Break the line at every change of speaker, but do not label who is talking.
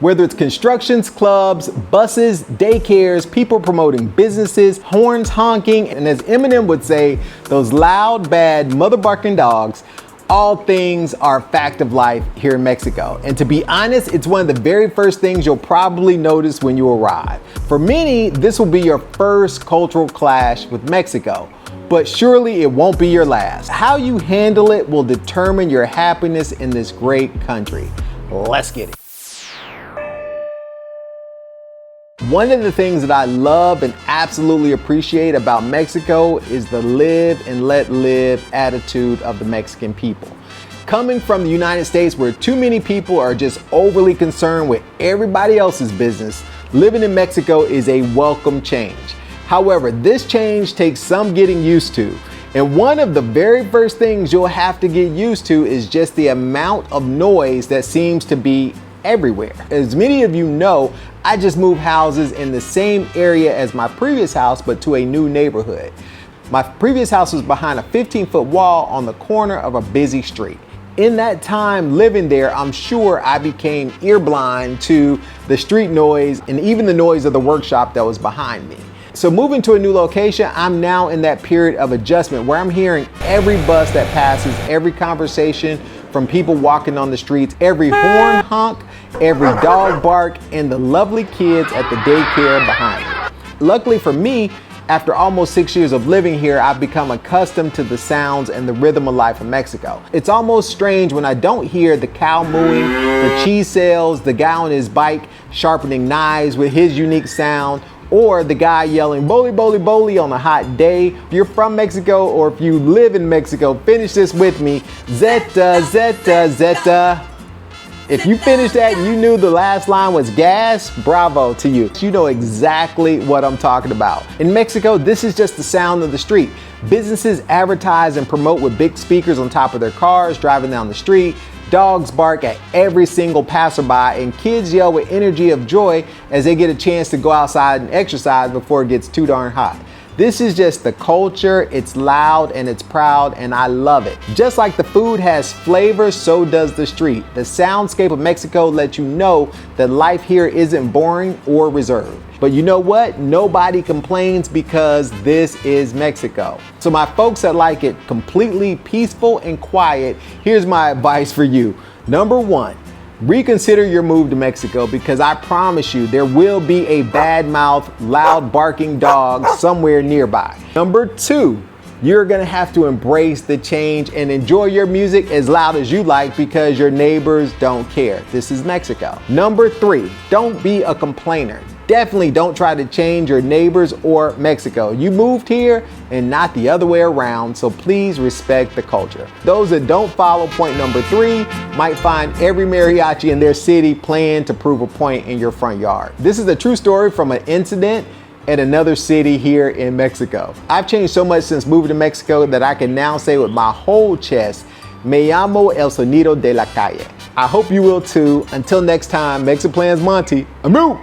Whether it's constructions, clubs, buses, daycares, people promoting businesses, horns honking, and as Eminem would say, those loud, bad, mother barking dogs, all things are a fact of life here in Mexico. And to be honest, it's one of the very first things you'll probably notice when you arrive. For many, this will be your first cultural clash with Mexico, but surely it won't be your last. How you handle it will determine your happiness in this great country. Let's get it. One of the things that I love and absolutely appreciate about Mexico is the live and let live attitude of the Mexican people. Coming from the United States, where too many people are just overly concerned with everybody else's business, living in Mexico is a welcome change. However, this change takes some getting used to. And one of the very first things you'll have to get used to is just the amount of noise that seems to be everywhere. As many of you know, I just moved houses in the same area as my previous house, but to a new neighborhood. My previous house was behind a 15-foot wall on the corner of a busy street. In that time living there, I'm sure I became earblind to the street noise and even the noise of the workshop that was behind me. So moving to a new location, I'm now in that period of adjustment where I'm hearing every bus that passes, every conversation from people walking on the streets, every horn honk, every dog bark, and the lovely kids at the daycare behind me. Luckily for me, after almost 6 years of living here, I've become accustomed to the sounds and the rhythm of life in Mexico. It's almost strange when I don't hear the cow mooing, the cheese sales, the guy on his bike sharpening knives with his unique sound, or the guy yelling "boli, boli, boli" on a hot day. If you're from Mexico or if you live in Mexico, finish this with me. Zeta, zeta, zeta. If you finished that and you knew the last line was gas, bravo to you. You know exactly what I'm talking about. In Mexico, this is just the sound of the street. Businesses advertise and promote with big speakers on top of their cars, driving down the street. Dogs bark at every single passerby, and kids yell with energy of joy as they get a chance to go outside and exercise before it gets too darn hot. This is just the culture. It's loud and it's proud, and I love it. Just like the food has flavor, so does the street. The soundscape of Mexico lets you know that life here isn't boring or reserved. But you know what? Nobody complains because this is Mexico. So my folks that like it completely peaceful and quiet, here's my advice for you. Number one, reconsider your move to Mexico, because I promise you there will be a bad-mouthed, loud barking dog somewhere nearby. Number two, you're gonna have to embrace the change and enjoy your music as loud as you like because your neighbors don't care. This is Mexico. Number three, don't be a complainer. Definitely don't try to change your neighbors or Mexico. You moved here and not the other way around, so please respect the culture. Those that don't follow point number three might find every mariachi in their city playing to prove a point in your front yard. This is a true story from an incident at another city here in Mexico. I've changed so much since moving to Mexico that I can now say with my whole chest, "Me llamo el sonido de la calle." I hope you will too. Until next time, MexitPlans Monty, I'm out.